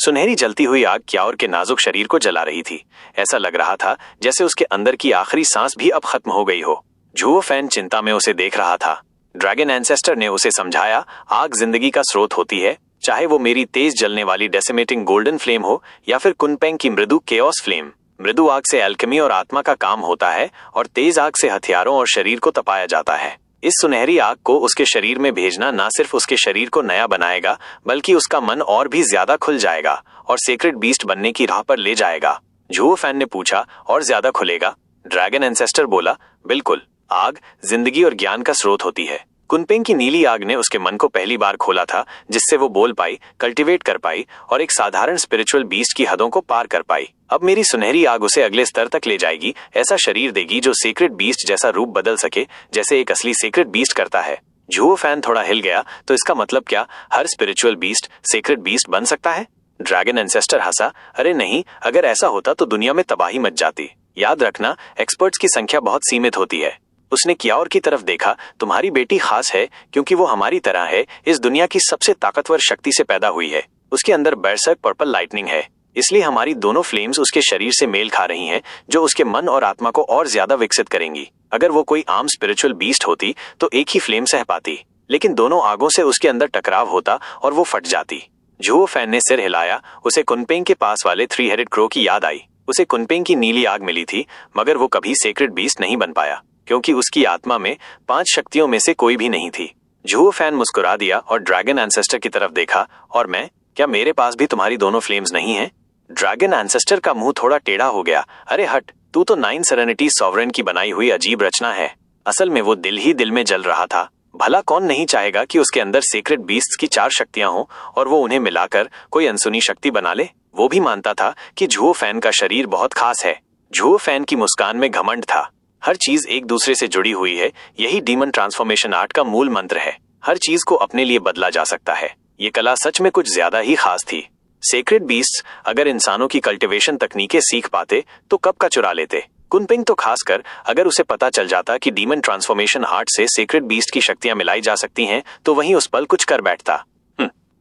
सुनहरी जलती हुई आग क्याओर के नाजुक शरीर को जला रही थी। ऐसा लग रहा था जैसे उसके अंदर की आखिरी सांस भी अब खत्म हो गई हो। झुओ फैन चिंता में उसे देख रहा था। ड्रैगन एंसेस्टर ने उसे समझाया, आग जिंदगी का स्रोत होती है, चाहे वो मेरी तेज जलने वाली डेसिमेटिंग गोल्डन फ्लेम हो या फिर कुनपेंग की मृदु केओस फ्लेम। मृदु आग से एल्केमी और आत्मा का काम होता है और तेज आग से हथियारों और शरीर को तपाया जाता है। इस सुनहरी आग को उसके शरीर में भेजना ना सिर्फ उसके शरीर को नया बनाएगा बल्कि उसका मन और भी ज्यादा खुल जाएगा और सेक्रेड बीस्ट बनने की राह पर ले जाएगा। झुओ फैन ने पूछा, और ज्यादा खुलेगा? ड्रैगन एंसेस्टर बोला, बिल्कुल। आग जिंदगी और ज्ञान का स्रोत होती है। कुनपेंग की नीली आग ने उसके मन को पहली बार खोला था, जिससे वो बोल पाई, कल्टीवेट कर पाई और एक साधारण स्पिरिचुअल बीस्ट की हदों को पार कर पाई। अब मेरी सुनहरी आग उसे अगले स्तर तक ले जाएगी, ऐसा शरीर देगी जो सेक्रेड बीस्ट जैसा रूप बदल सके जैसे एक असली सेक्रेड बीस्ट करता है। झुओ फैन थोड़ा हिल गया, तो इसका मतलब क्या हर स्पिरिचुअल बीस्ट सेक्रेड बीस्ट बन सकता है? ड्रैगन एंसेस्टर हंसा, अरे नहीं, अगर ऐसा होता तो दुनिया में तबाही मच जाती। याद रखना, एक्सपर्ट्स की संख्या बहुत सीमित होती है। उसने क्याओर की तरफ देखा, तुम्हारी बेटी खास है क्योंकि वो हमारी तरह है, इस दुनिया की सबसे ताकतवर शक्ति से पैदा हुई है। उसके अंदर बरसर्क पर्पल लाइटनिंग है, इसलिए हमारी दोनों फ्लेम्स उसके शरीर से मेल खा रही हैं, जो उसके मन और आत्मा को और ज्यादा विकसित करेंगी। अगर वो कोई आम स्पिरिचुअल बीस्ट होती तो एक ही फ्लेम सह पाती, लेकिन दोनों आगों से उसके अंदर टकराव होता और वो फट जाती। झुओ फैन ने सिर हिलाया। उसे कुनपेंग के पास वाले 3 हेडेड क्रो की याद आई। उसे कुनपेंग की नीली आग मिली थी, मगर वो कभी सेक्रेड बीस्ट नहीं बन पाया क्योंकि उसकी आत्मा में 5 शक्तियों में से कोई भी नहीं थी। झुओ फैन मुस्कुरा दिया और ड्रैगन एंसेस्टर की तरफ देखा, और मैं, क्या मेरे पास भी तुम्हारी दोनों फ्लेम्स नहीं हैं? ड्रैगन एंसेस्टर का मुंह थोड़ा टेढ़ा हो गया। अरे हट, तू तो 9 सेरेनिटी सॉवरेन की बनाई हुई अजीब रचना है। असल में वो दिल ही दिल में जल रहा था। भला कौन नहीं चाहेगा कि उसके अंदर सेक्रेड बीस्ट्स की 4 शक्तियां हों और वो उन्हें मिलाकर कोई अनसुनी शक्ति बना ले। वो भी मानता था कि झुओ फैन का शरीर बहुत खास है। झुओ फैन की मुस्कान में घमंड था। हर चीज एक दूसरे से जुड़ी हुई है, यही डीमन ट्रांसफॉर्मेशन आर्ट का मूल मंत्र है। हर चीज को अपने लिए बदला जा सकता है। ये कला सच में कुछ ज्यादा ही खास थी। सेक्रेड बीस्ट्स अगर इंसानों की कल्टीवेशन तकनीकें सीख पाते तो कब का चुरा लेते। कुनपेंग तो खासकर अगर उसे पता चल जाता कि डीमन ट्रांसफॉर्मेशन आर्ट से सेक्रेड बीस्ट की शक्तियां मिलाई जा सकती हैं, तो वहीं उस पल कुछ कर बैठता।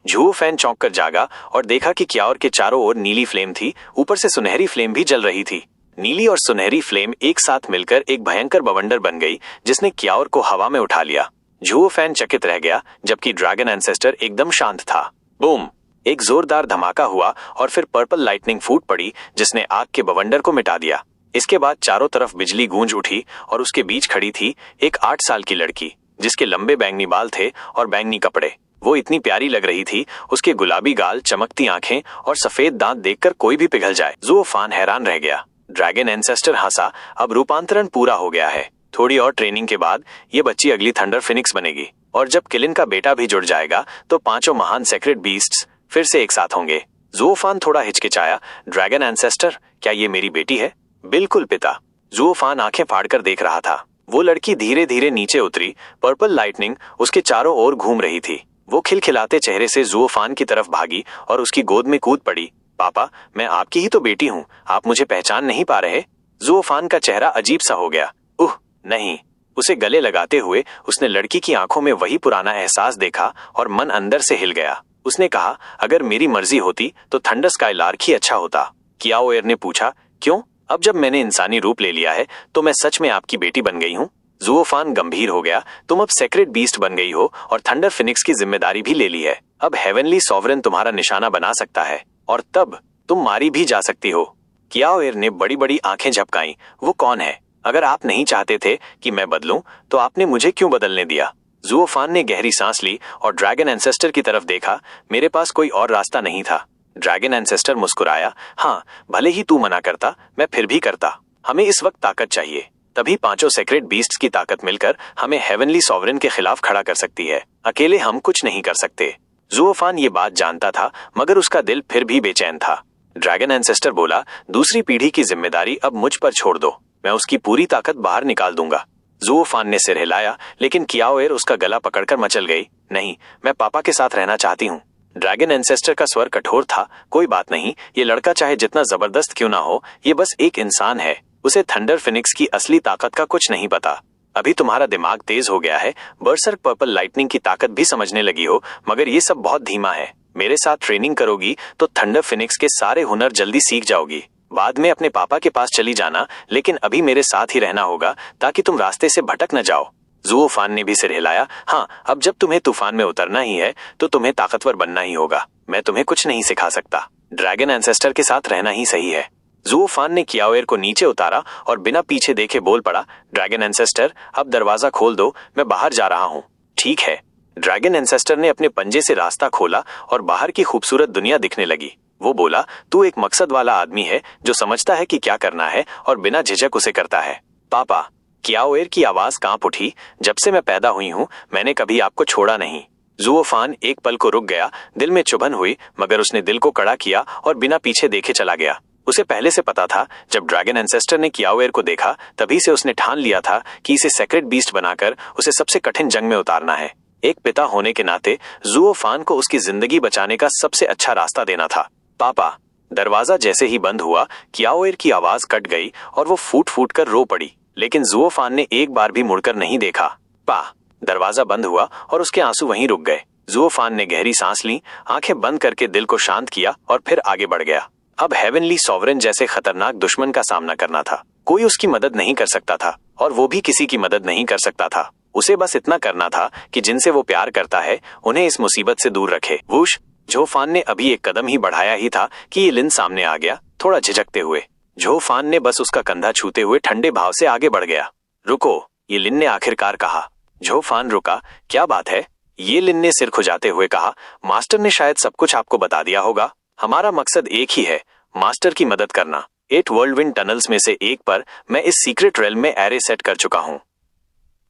झुओ फैन चौंक कर जागा और देखा कि क्याओर के चारों ओर नीली फ्लेम थी, ऊपर से सुनहरी फ्लेम भी जल रही थी। नीली और सुनहरी फ्लेम एक साथ मिलकर एक भयंकर बवंडर बन गई, जिसने क्याओर को हवा में उठा लिया। झुओ फैन चकित रह गया, जबकि ड्रैगन एंसेस्टर एकदम शांत था। बूम! एक जोरदार धमाका हुआ और फिर पर्पल लाइटनिंग फूट पड़ी, जिसने आग के बवंडर को मिटा दिया। इसके बाद चारों तरफ बिजली गूंज उठी और उसके बीच खड़ी थी एक 8 साल की लड़की, जिसके लंबे बैंगनी बाल थे और बैंगनी कपड़े। वो इतनी प्यारी लग रही थी, उसके गुलाबी गाल, चमकती आंखें और सफेद दांत देखकर कोई भी पिघल जाए। झुओ फैन हैरान रह गया। ड्रैगन एंसेस्टर हंसा, अब रूपांतरण पूरा हो गया है। थोड़ी और ट्रेनिंग के बाद ये बच्ची अगली थंडर फिनिक्स बनेगी, और जब किलिन का बेटा भी जुड़ जाएगा तो 5 महान सेक्रेड बीस्ट्स फिर से एक साथ होंगे। झुओ फैन थोड़ा हिचकिचाया, ड्रैगन एंसेस्टर, क्या ये मेरी बेटी है? बिल्कुल पिता। झुओ फैन आंखें फाड़कर देख रहा था। वो लड़की धीरे धीरे नीचे उतरी। पर्पल लाइटनिंग उसके चारों ओर घूम रही थी। वो खिलखिलाते चेहरे से झुओ फैन की तरफ भागी और उसकी गोद में कूद पड़ी। पापा, मैं आपकी ही तो बेटी हूँ, आप मुझे पहचान नहीं पा रहे? झुओ फैन का चेहरा अजीब सा हो गया। नहीं। उसे गले लगाते हुए उसने लड़की की आंखों में वही पुराना एहसास देखा और मन अंदर से हिल गया। उसने कहा, अगर मेरी मर्जी होती तो थंडर स्काई लार्क ही अच्छा होता। क्याओर ने पूछा, क्यों? अब जब मैंने इंसानी रूप ले लिया है तो मैं सच में आपकी बेटी बन गई हूँ? झुओ फैन गंभीर हो गया। तुम अब सेक्रेड बीस्ट बन गई हो और थंडर फिनिक्स की जिम्मेदारी भी ले ली है। अब हेवनली सॉवरेन तुम्हारा निशाना बना सकता है और तब तुम मारी भी जा सकती हो। क्याओर ने बड़ी बड़ी आंखें झपकाई। वो कौन है? अगर आप नहीं चाहते थे कि मैं बदलूं तो आपने मुझे क्यों बदलने दिया? झुओ फैन ने गहरी सांस ली और ड्रैगन एंसेस्टर की तरफ देखा। मेरे पास कोई और रास्ता नहीं था। ड्रैगन एंसेस्टर मुस्कुराया, हाँ, भले ही तू मना करता, मैं फिर भी करता। हमें इस वक्त ताकत चाहिए, तभी 5 सेक्रेड बीस्ट्स की ताकत मिलकर हमें हेवनली सॉवरेन के खिलाफ खड़ा कर सकती है। अकेले हम कुछ नहीं कर सकते। झुओ फैन ये बात जानता था, मगर उसका दिल फिर भी बेचैन था। ड्रैगन एंसेस्टर बोला, दूसरी पीढ़ी की जिम्मेदारी अब मुझ पर छोड़ दो, मैं उसकी पूरी ताकत बाहर निकाल दूंगा। झुओ फैन ने सिर हिलाया, लेकिन क्याओर उसका गला पकड़कर मचल गई। नहीं, मैं पापा के साथ रहना चाहती हूँ। ड्रैगन एंसेस्टर का स्वर कठोर था। कोई बात नहीं, ये लड़का चाहे जितना जबरदस्त क्यों ना हो, ये बस एक इंसान है। उसे थंडर फिनिक्स की असली ताकत का कुछ नहीं पता। अभी तुम्हारा दिमाग तेज हो गया है, बरसर्क पर्पल लाइटनिंग की ताकत भी समझने लगी हो, मगर ये सब बहुत धीमा है। मेरे साथ ट्रेनिंग करोगी तो थंडर फिनिक्स के सारे हुनर जल्दी सीख जाओगी। बाद में अपने पापा के पास चली जाना, लेकिन अभी मेरे साथ ही रहना होगा ताकि तुम रास्ते से भटक न जाओ। जुओ फान ने भी सिर हिलाया। हाँ, अब जब तुम्हें तूफान में उतरना ही है तो तुम्हें ताकतवर बनना ही होगा। मैं तुम्हें कुछ नहीं सिखा सकता। ड्रैगन एंसेस्टर के साथ रहना ही सही है। जुओ फान ने कियाओएर को नीचे उतारा और बिना पीछे देखे बोल पड़ा, ड्रैगन एंसेस्टर, अब दरवाजा खोल दो, मैं बाहर जा रहा हूँ। ठीक है। ड्रैगन एंसेस्टर ने अपने पंजे से रास्ता खोला और बाहर की खूबसूरत दुनिया दिखने लगी। वो बोला, तू एक मकसद वाला आदमी है जो समझता है कि क्या करना है और बिना झिझक उसे करता है। पापा, कियाओएर की आवाज कांप उठी। जब से मैं पैदा हुई हूँ मैंने कभी आपको छोड़ा नहीं। जुओ फान एक पल को रुक गया। दिल में चुभन हुई, मगर उसने दिल को कड़ा किया और बिना पीछे देखे चला गया। उसे पहले से पता था, जब ड्रैगन एंसेस्टर ने कियाओएर को देखा तभी से उसने ठान लिया था कि इसे सेक्रेट बीस्ट बनाकर उसे सबसे कठिन जंग में उतारना है। एक पिता होने के नाते जुओ फान को उसकी जिंदगी बचाने का सबसे अच्छा रास्ता देना था। पापा। दरवाजा जैसे ही बंद हुआ कियाओएर की आवाज कट गई और वो फूट फूट कर रो पड़ी, लेकिन जुओ फान ने एक बार भी मुड़कर नहीं देखा। दरवाजा बंद हुआ और उसके आंसू वहीं रुक गए। जुओ फान ने गहरी सांस ली, आंखें बंद करके दिल को शांत किया और फिर आगे बढ़ गया। अब हेवनली सॉवरेन जैसे खतरनाक दुश्मन का सामना करना था। कोई उसकी मदद नहीं कर सकता था और वो भी किसी की मदद नहीं कर सकता था। उसे बस इतना करना था कि जिनसे वो प्यार करता है उन्हें इस मुसीबत से दूर रखे। वूश! जो फान ने अभी एक कदम ही बढ़ाया ही था कि ये लिन सामने आ गया, थोड़ा झिझकते हुए। जो फान ने बस उसका कंधा छूते हुए ठंडे भाव से आगे बढ़ गया। रुको, ये लिन ने आखिरकार कहा। जो फान रुका। क्या बात है? ये लिन ने सिर खुजाते हुए कहा, मास्टर ने शायद सब कुछ आपको बता दिया होगा। हमारा मकसद एक ही है, मास्टर की मदद करना। 8 वर्ल्डविंड टनल्स में से एक पर मैं इस सीक्रेट रेल में एरे सेट कर चुका हूँ।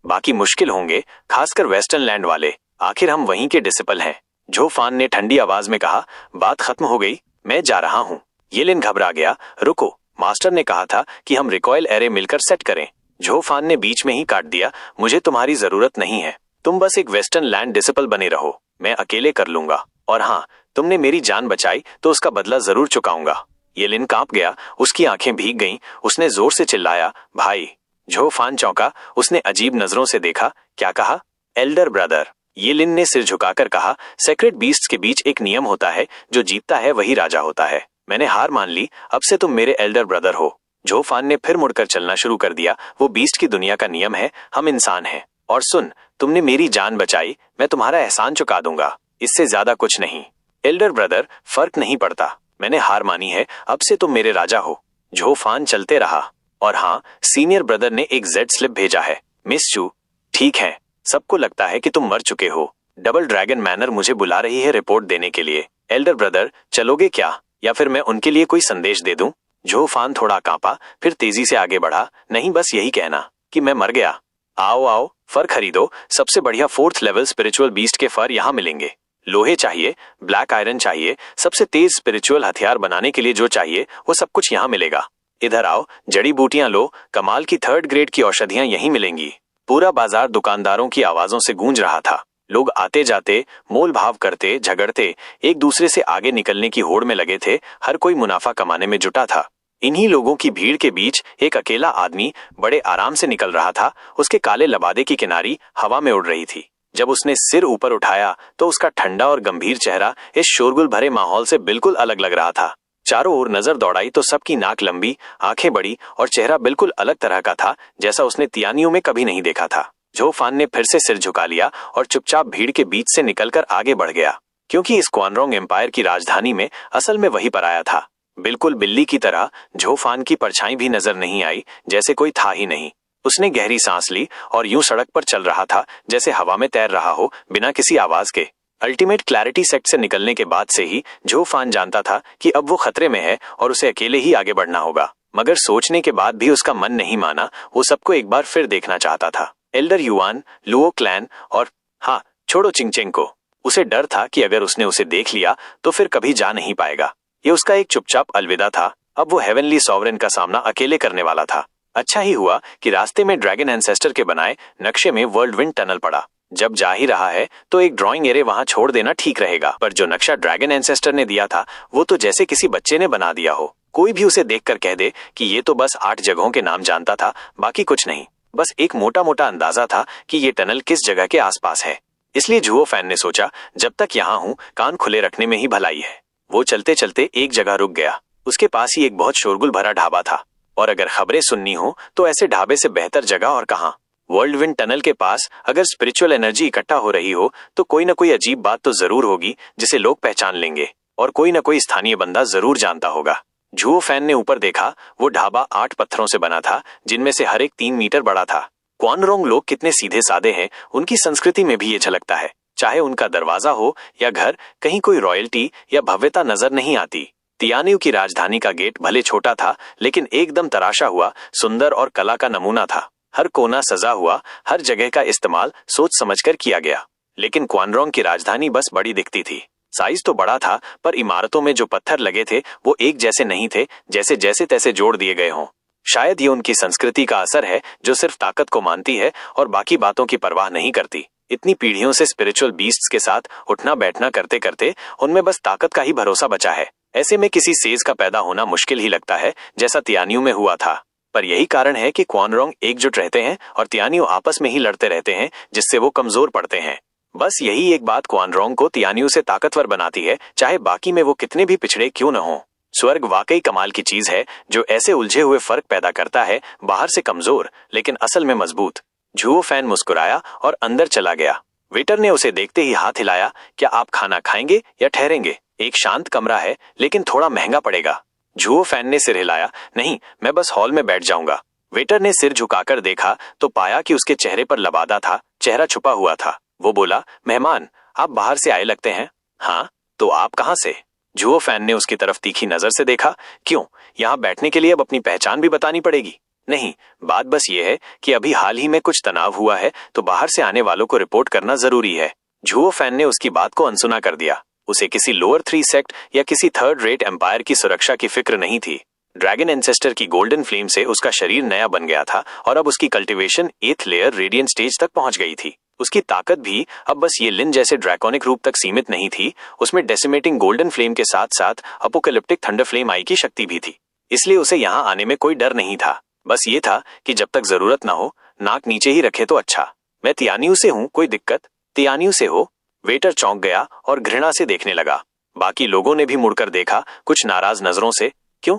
बाकी मुश्किल होंगे, खासकर वेस्टर्न लैंड वाले। आखिर हम वहीं के डिसिपल हैं। जो फान ने ठंडी आवाज में कहा, बात खत्म हो गई, मैं जा रहा हूँ। ये लिन घबरा गया। रुको, मास्टर ने कहा था कि हम रिकॉयल एरे मिलकर सेट करें। जो फान ने बीच में ही काट दिया, मुझे तुम्हारी जरूरत नहीं है। तुम बस एक वेस्टर्न लैंड डिसिपल बने रहो, मैं अकेले कर लूंगा। और हाँ, तुमने मेरी जान बचाई तो उसका बदला जरूर चुकाऊंगा। ये लिन कांप गया, उसकी आंखें भीग गईं। उसने जोर से चिल्लाया, भाई। जो फान चौंका, उसने अजीब नजरों से देखा। क्या कहा? Elder brother. ये लिन ने सिर झुकाकर कहा, सेक्रेट बीस्ट्स के बीच एक नियम होता है, जो जीतता है वही राजा होता है। मैंने हार मान ली, अब से तुम मेरे एल्डर ब्रदर हो। जो फान ने फिर मुड़कर चलना शुरू कर दिया। वो बीस्ट की दुनिया का नियम है, हम इंसान हैं। और सुन, तुमने मेरी जान बचाई, मैं तुम्हारा एहसान चुका दूंगा, इससे ज्यादा कुछ नहीं। एल्डर ब्रदर, फर्क नहीं पड़ता, मैंने हार मानी है, अब से तुम मेरे राजा हो। जो फान चलते रहा। और हाँ, सीनियर ब्रदर ने एक जेड स्लिप भेजा है। मिस चू, ठीक है, सबको लगता है कि तुम मर चुके हो। डबल ड्रैगन मैनर मुझे बुला रही है रिपोर्ट देने के लिए। एल्डर ब्रदर, चलोगे क्या, या फिर मैं उनके लिए कोई संदेश दे दूं? जो फान थोड़ा कांपा, फिर तेजी से आगे बढ़ा। नहीं, बस यही कहना कि मैं मर गया। आओ आओ, फर खरीदो, सबसे बढ़िया 4th लेवल स्पिरिचुअल बीस्ट के फर यहाँ मिलेंगे। लोहे चाहिए, ब्लैक आयरन चाहिए, सबसे तेज स्पिरिचुअल हथियार बनाने के लिए जो चाहिए वो सब कुछ यहाँ मिलेगा। इधर आओ, जड़ी बूटियां लो, कमाल की 3rd ग्रेड की औषधियां यहीं मिलेंगी। पूरा बाजार दुकानदारों की आवाजों से गूंज रहा था। लोग आते जाते, मोल भाव करते, झगड़ते, एक दूसरे से आगे निकलने की होड़ में लगे थे। हर कोई मुनाफा कमाने में जुटा था। इन्हीं लोगों की भीड़ के बीच एक अकेला आदमी बड़े आराम से निकल रहा था। उसके काले लबादे की किनारी हवा में उड़ रही थी। जब उसने सिर ऊपर उठाया तो उसका ठंडा और गंभीर चेहरा इस शोरगुल भरे माहौल से बिल्कुल अलग लग रहा था। चारों ओर नजर दौड़ाई तो सबकी नाक लंबी, आंखें बड़ी और चेहरा बिल्कुल अलग तरह का था, जैसा उसने तियानियों में कभी नहीं देखा था। जो फान ने फिर से सिर झुका लिया और चुपचाप भीड़ के बीच से निकलकर आगे बढ़ गया, क्योंकि इस क्वानरोंग एम्पायर की राजधानी में असल में वही पर आया था। बिल्कुल बिल्ली की तरह जो फान की परछाई भी नजर नहीं आई, जैसे कोई था ही नहीं। उसने गहरी सांस ली और यूं सड़क पर चल रहा था जैसे हवा में तैर रहा हो, बिना किसी आवाज के। अल्टीमेट क्लैरिटी सेक्ट से निकलने के बाद से ही जो फान जानता था कि अब वो खतरे में है और उसे अकेले ही आगे बढ़ना होगा। मगर सोचने के बाद भी उसका मन नहीं माना। वो सबको एक बार फिर देखना चाहता था, एल्डर युआन, लुओ क्लैन और हाँ, छोड़ो चिंगचेंग को। उसे डर था कि अगर उसने उसे देख लिया तो फिर कभी जा नहीं पाएगा। ये उसका एक चुपचाप अलविदा था। अब वो हेवनली सॉवरेन का सामना अकेले करने वाला था। अच्छा ही हुआ कि रास्ते में ड्रैगन एंसेस्टर के बनाए नक्शे में वर्ल्ड विंड टनल पड़ा। जब जा ही रहा है तो एक ड्राइंग एरे वहां छोड़ देना ठीक रहेगा। पर जो नक्शा ड्रैगन एंसेस्टर ने दिया था वो तो जैसे किसी बच्चे ने बना दिया हो। कोई भी उसे देखकर कह दे कि ये तो बस 8 जगहों के नाम जानता था, बाकी कुछ नहीं। बस एक मोटा मोटा अंदाजा था कि ये टनल किस जगह के आसपास है। इसलिए झुओ फैन ने सोचा, जब तक यहाँ हूँ कान खुले रखने में ही भलाई है। वो चलते चलते एक जगह रुक गया। उसके पास ही एक बहुत शोरगुल भरा ढाबा था, और अगर खबरें सुननी हो तो ऐसे ढाबे से बेहतर जगह और कहाँ। वर्ल्ड विंड टनल के पास अगर स्पिरिचुअल एनर्जी इकट्ठा हो रही हो तो कोई ना कोई अजीब बात तो जरूर होगी जिसे लोग पहचान लेंगे, और कोई ना कोई स्थानीय बंदा जरूर जानता होगा। झुओ फैन ने ऊपर देखा। वो ढाबा 8 पत्थरों से बना था, जिनमें से हर एक 3 मीटर बड़ा था। क्वानरोंग लोग कितने सीधे साधे हैं, उनकी संस्कृति में भी ये झलकता है। चाहे उनका दरवाजा हो या घर, कहीं कोई रॉयल्टी या भव्यता नजर नहीं आती। तियानियों की राजधानी का गेट भले छोटा था, लेकिन एकदम तराशा हुआ, सुंदर और कला का नमूना था। हर कोना सजा हुआ, हर जगह का इस्तेमाल सोच समझकर किया गया। लेकिन क्वानरोंग की राजधानी बस बड़ी दिखती थी। साइज तो बड़ा था, पर इमारतों में जो पत्थर लगे थे वो एक जैसे नहीं थे, जैसे जैसे तैसे जोड़ दिए गए हों। शायद ये उनकी संस्कृति का असर है, जो सिर्फ ताकत को मानती है और बाकी बातों की परवाह नहीं करती। इतनी पीढ़ियों से स्पिरिचुअल बीस्ट्स के साथ उठना बैठना करते करते उनमें बस ताकत का ही भरोसा बचा है। ऐसे में किसी सेज का पैदा होना मुश्किल ही लगता है, जैसा तियानियों में हुआ था। पर यही कारण है कि क्वानरोंग एकजुट रहते हैं और तियानियों आपस में ही लड़ते रहते हैं, जिससे वो कमजोर पड़ते हैं। बस यही एक बात क्वानरोंग को तियानियों से ताकतवर बनाती है, चाहे बाकी में वो कितने भी पिछड़े क्यों न हो। स्वर्ग वाकई कमाल की चीज है, जो ऐसे उलझे हुए फर्क पैदा करता है, बाहर से कमजोर लेकिन असल में मजबूत। झुओ फैन मुस्कुराया और अंदर चला गया। वेटर ने उसे देखते ही हाथ हिलाया। क्या आप खाना खाएंगे या ठहरेंगे? एक शांत कमरा है, लेकिन थोड़ा महंगा पड़ेगा। झुओ फैन ने सिर हिलाया। नहीं, मैं बस हॉल में बैठ जाऊंगा। वेटर ने सिर झुकाकर देखा तो पाया कि उसके चेहरे पर लबादा था, चेहरा छुपा हुआ था। वो बोला, मेहमान, आप बाहर से आए लगते हैं। हाँ, तो आप कहाँ से? झुओ फैन ने उसकी तरफ तीखी नजर से देखा। क्यों, यहाँ बैठने के लिए अब अपनी पहचान भी बतानी पड़ेगी? नहीं, बात बस ये है कि अभी हाल ही में कुछ तनाव हुआ है, तो बाहर से आने वालों को रिपोर्ट करना जरूरी है। झुओ फैन ने उसकी बात को अनसुना कर दिया। उसे किसी लोअर 3 सेक्ट या किसी थर्ड रेट एम्पायर की सुरक्षा की फिक्र नहीं थी। ड्रैगन एंसेस्टर की गोल्डन फ्लेम से उसका शरीर नया बन गया था, और अब उसकी cultivation 8th layer radiant stage तक पहुंच गई थी। उसकी ताकत भी अब बस ये लिन जैसे ड्रैकोनिक रूप तक सीमित नहीं थी, उसमें डेसिमेटिंग गोल्डन फ्लेम के साथ साथ अपोकलिप्टिक थंडर फ्लेम आई की शक्ति भी थी। इसलिए उसे यहाँ आने में कोई डर नहीं था। बस ये था कि जब तक जरूरत ना हो, नाक नीचे ही रखे तो अच्छा। मैं तियानियों से हूँ, कोई दिक्कत? तियानियों से हो? वेटर चौंक गया और घृणा से देखने लगा। बाकी लोगों ने भी मुड़कर देखा, कुछ नाराज नजरों से। क्यों,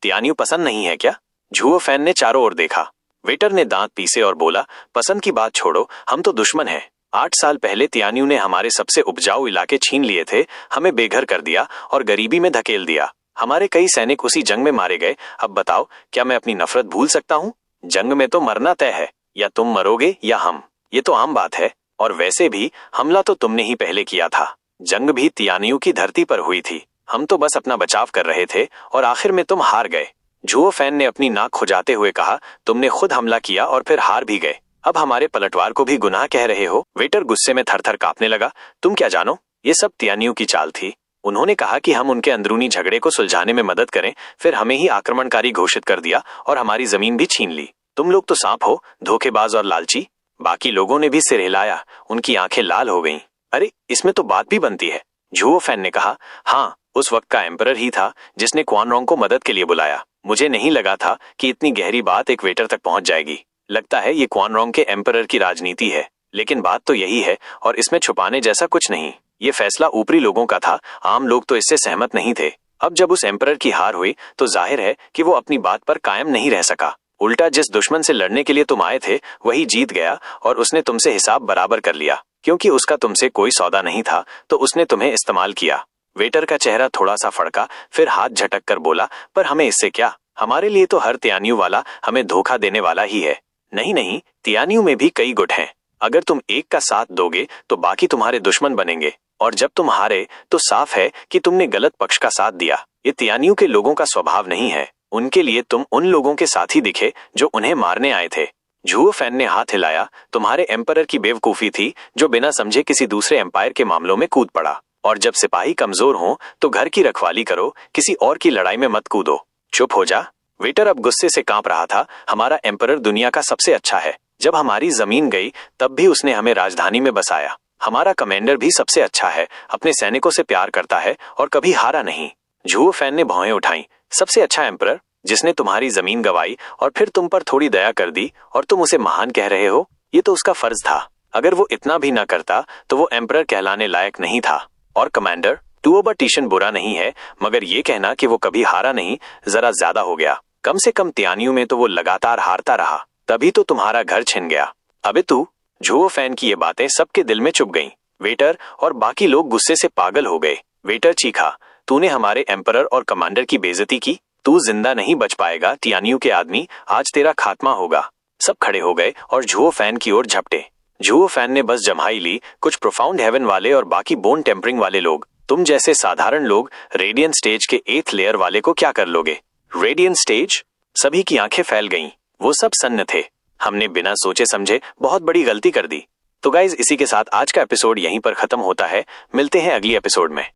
तियानियों पसंद नहीं है क्या? झुओ फैन ने चारों ओर देखा। वेटर ने दांत पीसे और बोला, पसंद की बात छोड़ो, हम तो दुश्मन हैं। 8 साल पहले तियानियों ने हमारे सबसे उपजाऊ इलाके छीन लिए थे, हमें बेघर कर दिया और गरीबी में धकेल दिया। हमारे कई सैनिक उसी जंग में मारे गए। अब बताओ, क्या मैं अपनी नफरत भूल सकता हूँ? जंग में तो मरना तय है, या तुम मरोगे या हम। ये तो आम बात है, और वैसे भी हमला तो तुमने ही पहले किया था। जंग भी तियानियों की धरती पर हुई थी, हम तो बस अपना बचाव कर रहे थे, और आखिर में तुम हार गए। झुओ फैन ने अपनी नाक खुजाते हुए कहा, तुमने खुद हमला किया और फिर हार भी गए, अब हमारे पलटवार को भी गुनाह कह रहे हो? वेटर गुस्से में थरथर कांपने लगा। तुम क्या जानो, ये सब तियानियों की चाल थी। उन्होंने कहा कि हम उनके अंदरूनी झगड़े को सुलझाने में मदद करें, फिर हमें ही आक्रमणकारी घोषित कर दिया और हमारी जमीन भी छीन ली। तुम लोग तो सांप हो, धोखेबाज और लालची। बाकी लोगों ने भी सिर हिलाया, उनकी आंखें लाल हो गईं। अरे, इसमें तो बात भी बनती है। झुओ फैन ने कहा, हाँ, उस वक्त का एम्परर ही था जिसने क्वानरोंग को मदद के लिए बुलाया। मुझे नहीं लगा था कि इतनी गहरी बात एक वेटर तक पहुंच जाएगी। लगता है ये क्वानरोंग के एम्परर की राजनीति है, लेकिन बात तो यही है, और इसमें छुपाने जैसा कुछ नहीं। ये फैसला ऊपरी लोगों का था, आम लोग तो इससे सहमत नहीं थे। अब जब उस एम्परर की हार हुई तो जाहिर है कि वो अपनी बात पर कायम नहीं रह सका। उल्टा जिस दुश्मन से लड़ने के लिए तुम आए थे वही जीत गया, और उसने तुमसे हिसाब बराबर कर लिया। क्योंकि उसका तुमसे कोई सौदा नहीं था, तो उसने तुम्हें इस्तेमाल किया। वेटर का चेहरा थोड़ा सा फड़का, फिर हाथ झटक कर बोला, पर हमें इससे क्या? हमारे लिए तो हर तियानियों वाला हमें धोखा देने वाला ही है। नहीं नहीं, तियानियों में भी कई गुट हैं। अगर तुम एक का साथ दोगे तो बाकी तुम्हारे दुश्मन बनेंगे, और जब तुम हारे तो साफ है कि तुमने गलत पक्ष का साथ दिया। ये तियानियों के लोगों का स्वभाव नहीं है। उनके लिए तुम उन लोगों के साथ ही दिखे जो उन्हें मारने आए थे। झुओ फैन ने हाथ हिलाया। तुम्हारे एम्परर की बेवकूफी थी जो बिना समझे किसी दूसरे एम्पायर के मामलों में कूद पड़ा। और जब सिपाही कमजोर हों तो घर की रखवाली करो, किसी और की लड़ाई में मत कूदो। चुप हो जा। वेटर अब गुस्से से कांप रहा था। हमारा एम्परर दुनिया का सबसे अच्छा है। जब हमारी जमीन गई तब भी उसने हमें राजधानी में बसाया। हमारा कमांडर भी सबसे अच्छा है, अपने सैनिकों से प्यार करता है और कभी हारा नहीं। झुओ फैन ने भौहें उठाई। सबसे अच्छा एम्परर, जिसने तुम्हारी जमीन गवाई और फिर तुम पर थोड़ी दया कर दी, और तुम उसे महान कह रहे हो? ये तो उसका फर्ज था। अगर वो इतना भी ना करता तो वो एम्परर कहलाने लायक नहीं था। और कमांडर, टुओबाटिशन बुरा नहीं है, मगर ये कहना कि वो कभी हारा नहीं जरा ज्यादा हो गया। कम से कम तियानियों में तो वो लगातार हारता रहा, तभी तो तुम्हारा घर छिन गया। अबे तू। झुओ फैन की ये बातें सबके दिल में चुभ गईं। वेटर और बाकी लोग गुस्से से पागल हो गए। वेटर चीखा, तूने हमारे एम्परर और कमांडर की बेइज्जती की। तू जिंदा नहीं बच पाएगा तियानियों के आदमी, आज तेरा खात्मा होगा। सब खड़े हो गए और झुओ फैन की ओर झपटे। झुओ फैन ने बस जम्हाई ली, कुछ प्रोफाउंड हेवन वाले और बाकी बोन टेम्परिंग वाले लोग। तुम जैसे साधारण लोग रेडियंट स्टेज के 8th लेयर वाले को क्या कर लोगे? Radiant stage? सभी की आंखें फैल गईं। वो सब सन्न थे। हमने बिना सोचे समझे बहुत बड़ी गलती कर दी। तो गाइज, इसी के साथ आज का एपिसोड यहीं पर खत्म होता है। मिलते हैं अगली एपिसोड में।